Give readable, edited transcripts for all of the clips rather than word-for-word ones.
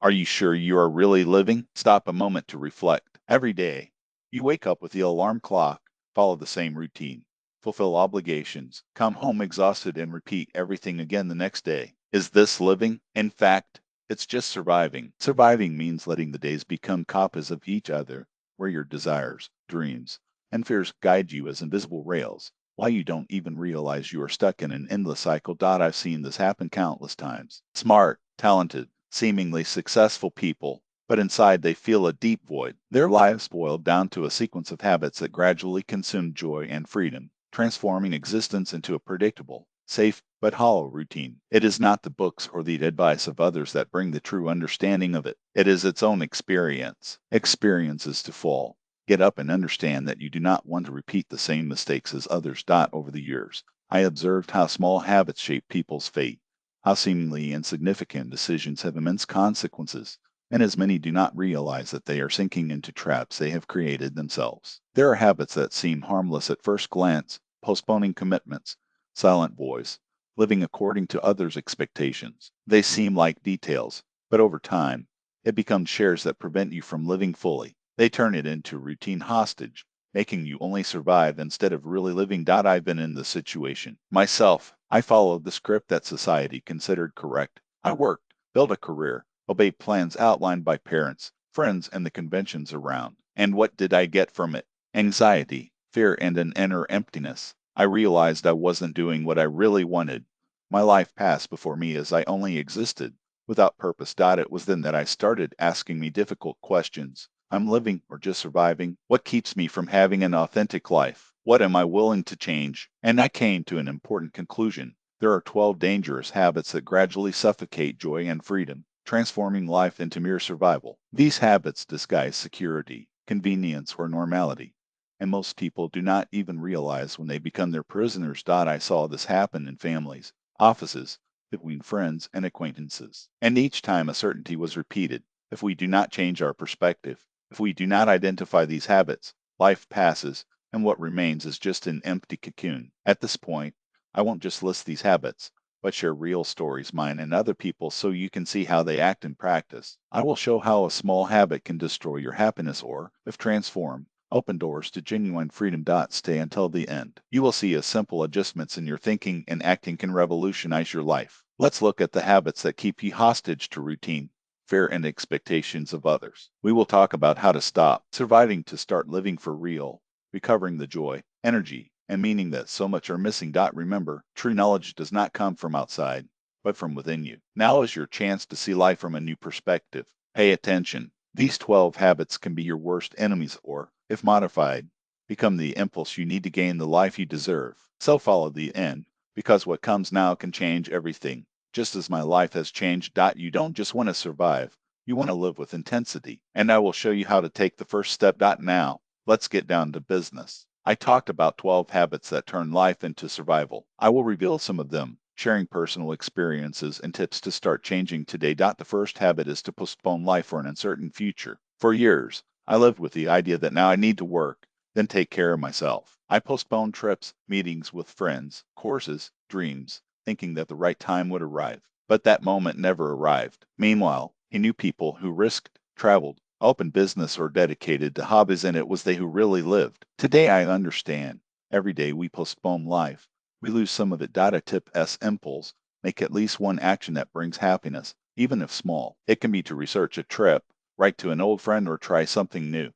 Are you sure you are really living? Stop a moment to reflect. Every day, you wake up with the alarm clock, follow the same routine, fulfill obligations, come home exhausted, and repeat everything again the next day. Is this living? In fact, it's just surviving. Surviving means letting the days become copies of each other, where your desires, dreams, and fears guide you as invisible rails. Why you don't even realize you are stuck in an endless cycle. I've seen this happen countless times. Smart, talented, seemingly successful people, but inside they feel a deep void. Their lives boiled down to a sequence of habits that gradually consume joy and freedom, transforming existence into a predictable, safe, but hollow routine. It is not the books or the advice of others that bring the true understanding of it. It is its own experience. Experiences to fall. Get up and understand that you do not want to repeat the same mistakes as others. Over the years, I observed how small habits shape people's fate, how seemingly insignificant decisions have immense consequences, and as many do not realize that they are sinking into traps they have created themselves. There are habits that seem harmless at first glance, postponing commitments, silent boys, living according to others' expectations. They seem like details, but over time, it becomes shares that prevent you from living fully. They turn it into routine hostage, making you only survive instead of really living. I've been in this situation myself. I followed the script that society considered correct. I worked, built a career, obeyed plans outlined by parents, friends, and the conventions around. And what did I get from it? Anxiety, fear, and an inner emptiness. I realized I wasn't doing what I really wanted. My life passed before me as I only existed, without purpose. It was then that I started asking me difficult questions. I'm living or just surviving? What keeps me from having an authentic life? What am I willing to change? And I came to an important conclusion. There are 12 dangerous habits that gradually suffocate joy and freedom, transforming life into mere survival. These habits disguise security, convenience, or normality, and most people do not even realize when they become their prisoners. I saw this happen in families, offices, between friends and acquaintances. And each time a certainty was repeated. If we do not change our perspective, if we do not identify these habits, life passes, and what remains is just an empty cocoon. At this point, I won't just list these habits, but share real stories, mine and other people, so you can see how they act in practice. I will show how a small habit can destroy your happiness or, if transformed, open doors to genuine freedom. Stay until the end. You will see a simple adjustments in your thinking and acting can revolutionize your life. Let's look at the habits that keep you hostage to routine, fear, and expectations of others. We will talk about how to stop surviving to start living for real, recovering the joy, energy, and meaning that so much are missing. Remember, true knowledge does not come from outside, but from within you. Now is your chance to see life from a new perspective. Pay attention. These 12 habits can be your worst enemies or, if modified, become the impulse you need to gain the life you deserve. So follow the end, because what comes now can change everything. Just as my life has changed. You don't just want to survive, you want to live with intensity. And I will show you how to take the first step. Now, let's get down to business. I talked about 12 habits that turn life into survival. I will reveal some of them, sharing personal experiences and tips to start changing today. The first habit is to postpone life for an uncertain future. For years, I lived with the idea that now I need to work, then take care of myself. I postponed trips, meetings with friends, courses, dreams, thinking that the right time would arrive. But that moment never arrived. Meanwhile, he knew people who risked, traveled, opened business, or dedicated to hobbies, and it was they who really lived. Today I understand. Every day we postpone life. We lose some of it. A tip S impulse. Make at least one action that brings happiness, even if small. It can be to research a trip, write to an old friend, or try something new.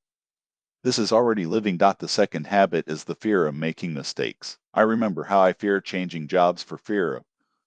This is already living. The second habit is the fear of making mistakes. I remember how I feared changing jobs for fear of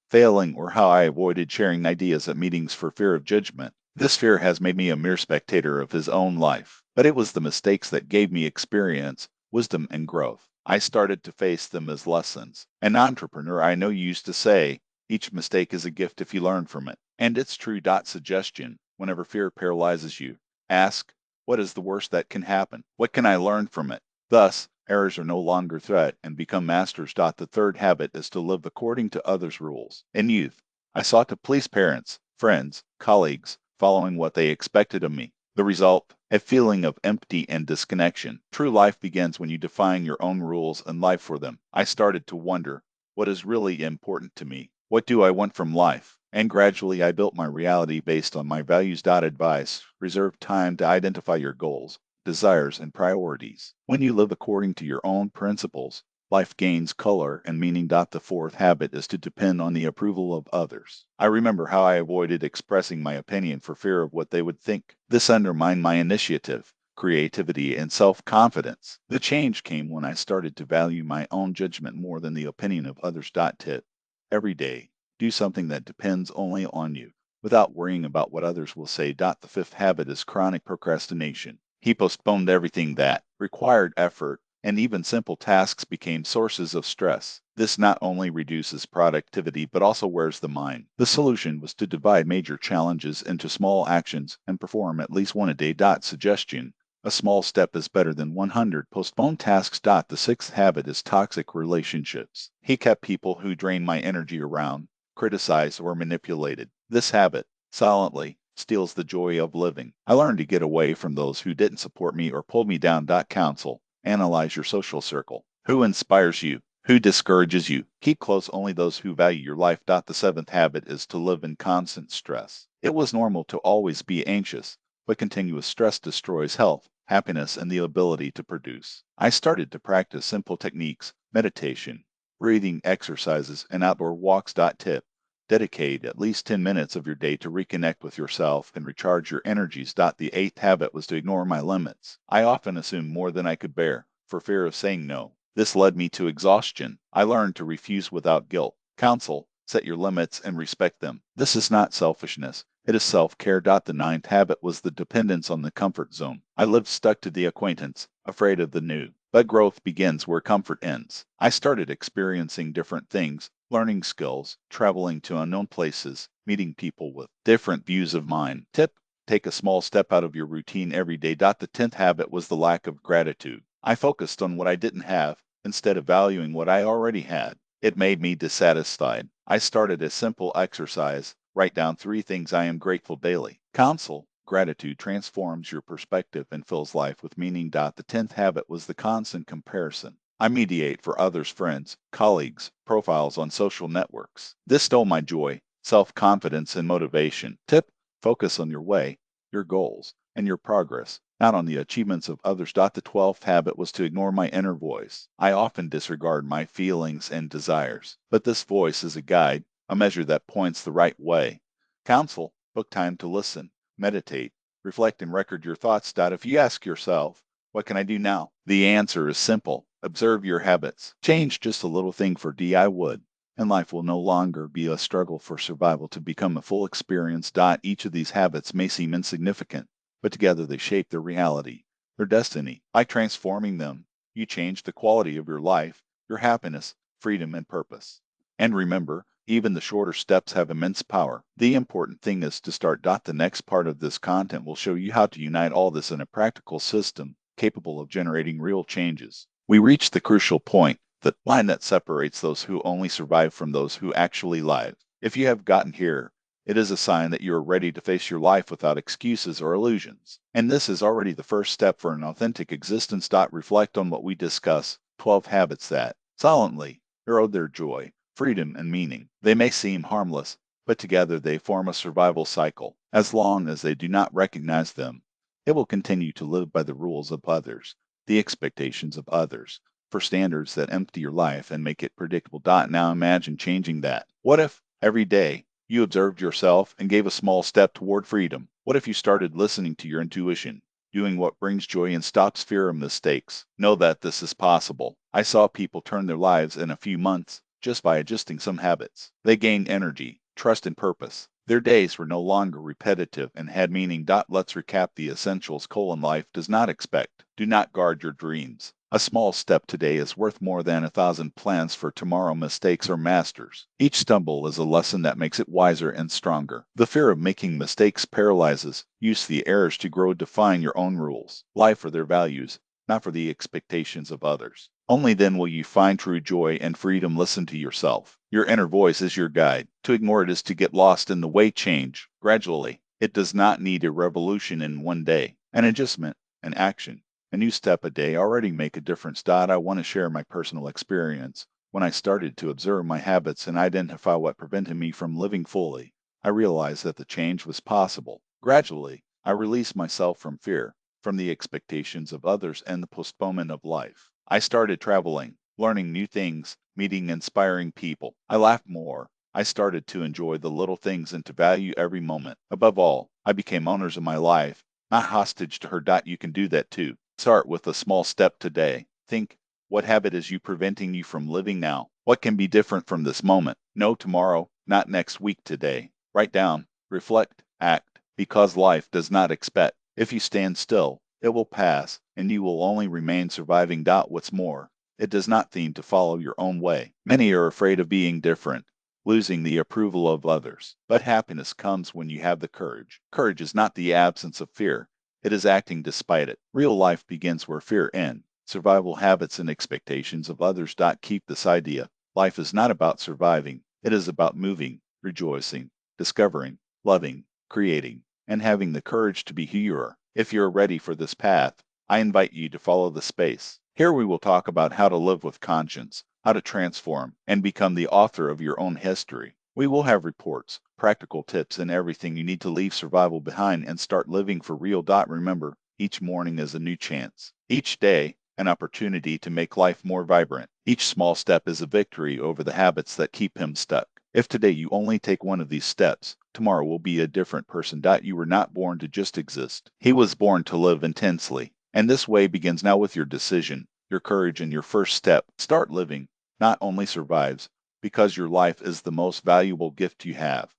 failing, or how I avoided sharing ideas at meetings for fear of judgment. This fear has made me a mere spectator of his own life. But it was the mistakes that gave me experience, wisdom, and growth. I started to face them as lessons. An entrepreneur I know used to say, each mistake is a gift if you learn from it. And it's true. Suggestion: whenever fear paralyzes you, ask, what is the worst that can happen? What can I learn from it? Thus, errors are no longer threat and become masters. The third habit is to live according to others' rules. In youth, I sought to please parents, friends, colleagues, following what they expected of me. The result? A feeling of empty and disconnection. True life begins when you define your own rules and life for them. I started to wonder, what is really important to me? What do I want from life? And gradually I built my reality based on my values. Advice: reserve time to identify your goals, desires, and priorities. When you live according to your own principles, life gains color and meaning. The fourth habit is to depend on the approval of others. I remember how I avoided expressing my opinion for fear of what they would think. This undermined my initiative, creativity, and self confidence. The change came when I started to value my own judgment more than the opinion of others. Tip: every day, do something that depends only on you, without worrying about what others will say. The fifth habit is chronic procrastination. He postponed everything that required effort, and even simple tasks became sources of stress. This not only reduces productivity but also wears the mind. The solution was to divide major challenges into small actions and perform at least one a day. Suggestion: a small step is better than 100 postponed tasks. The sixth habit is toxic relationships. He kept people who drained my energy around, criticized, or manipulated. This habit, silently, steals the joy of living. I learned to get away from those who didn't support me or pulled me down. Counsel: analyze your social circle. Who inspires you? Who discourages you? Keep close only those who value your life. The seventh habit is to live in constant stress. It was normal to always be anxious, but continuous stress destroys health, happiness, and the ability to produce. I started to practice simple techniques: meditation, breathing exercises, and outdoor walks. Tip: dedicate at least 10 minutes of your day to reconnect with yourself and recharge your energies. The eighth habit was to ignore my limits. I often assumed more than I could bear, for fear of saying no. This led me to exhaustion. I learned to refuse without guilt. Counsel: set your limits and respect them. This is not selfishness. It is self-care. The ninth habit was the dependence on the comfort zone. I lived stuck to the acquaintance, afraid of the new. But growth begins where comfort ends. I started experiencing different things, learning skills, traveling to unknown places, meeting people with different views of mine. Tip: take a small step out of your routine every day. The tenth habit was the lack of gratitude. I focused on what I didn't have instead of valuing what I already had. It made me dissatisfied. I started a simple exercise: write down 3 things I am grateful daily. Counsel: gratitude transforms your perspective and fills life with meaning. The tenth habit was the constant comparison. I mediate for others' friends, colleagues, profiles on social networks. This stole my joy, self confidence, and motivation. Tip: focus on your way, your goals, and your progress, not on the achievements of others. The 12th habit was to ignore my inner voice. I often disregard my feelings and desires, but this voice is a guide, a measure that points the right way. Counsel: book time to listen, meditate, reflect, and record your thoughts. If you ask yourself, what can I do now? The answer is simple: observe your habits. Change just a little thing for I would, and life will no longer be a struggle for survival to become a full experience. Each of these habits may seem insignificant, but together they shape their reality, their destiny. By transforming them, you change the quality of your life, your happiness, freedom, and purpose. And remember, even the shorter steps have immense power. The important thing is to start. The next part of this content will show you how to unite all this in a practical system capable of generating real changes. We reach the crucial point, the line that separates those who only survive from those who actually live. If you have gotten here, it is a sign that you are ready to face your life without excuses or illusions. And this is already the first step for an authentic existence. Reflect on what we discuss: 12 habits that, silently, erode their joy, freedom, and meaning. They may seem harmless, but together they form a survival cycle. As long as they do not recognize them, it will continue to live by the rules of others, the expectations of others, for standards that empty your life and make it predictable. Now imagine changing that. What if every day you observed yourself and gave a small step toward freedom? What if you started listening to your intuition, doing what brings joy, and stops fear of mistakes? Know that this is possible. I saw people turn their lives in a few months just by adjusting some habits. They gained energy, trust, and purpose. Their days were no longer repetitive and had meaning. Let's recap the essentials. Life does not expect. Do not guard your dreams. A small step today is worth more than 1,000 plans for tomorrow. Mistakes are masters. Each stumble is a lesson that makes it wiser and stronger. The fear of making mistakes paralyzes. Use the errors to grow. Define your own rules. Life for their values, not for the expectations of others. Only then will you find true joy and freedom. Listen to yourself. Your inner voice is your guide. To ignore it is to get lost in the way. Change gradually. It does not need a revolution in one day. An adjustment, an action, a new step a day already make a difference. I want to share my personal experience when I started to observe my habits and identify what prevented me from living fully. I realized that the change was possible. Gradually, I released myself from fear, from the expectations of others and the postponement of life. I started traveling, learning new things, meeting inspiring people. I laughed more. I started to enjoy the little things and to value every moment. Above all, I became owners of my life, not hostage to her. You can do that too. Start with a small step today. Think, what habit is you preventing you from living now? What can be different from this moment? No tomorrow, not next week, today. Write down, reflect, act, because life does not expect. If you stand still, it will pass, and you will only remain surviving. What's more, it does not seem to follow your own way. Many are afraid of being different, losing the approval of others. But happiness comes when you have the courage. Courage is not the absence of fear, it is acting despite it. Real life begins where fear ends. Survival habits and expectations of others. Keep this idea. Life is not about surviving, it is about moving, rejoicing, discovering, loving, creating, and having the courage to be who you are. If you're ready for this path, I invite you to follow the space. Here we will talk about how to live with conscience, how to transform, and become the author of your own history. We will have reports, practical tips, and everything you need to leave survival behind and start living for real. Remember, each morning is a new chance. Each day, an opportunity to make life more vibrant. Each small step is a victory over the habits that keep him stuck. If today you only take one of these steps, tomorrow will be a different person. You were not born to just exist. He was born to live intensely. And this way begins now with your decision, your courage, and your first step. Start living, not only survives, because your life is the most valuable gift you have.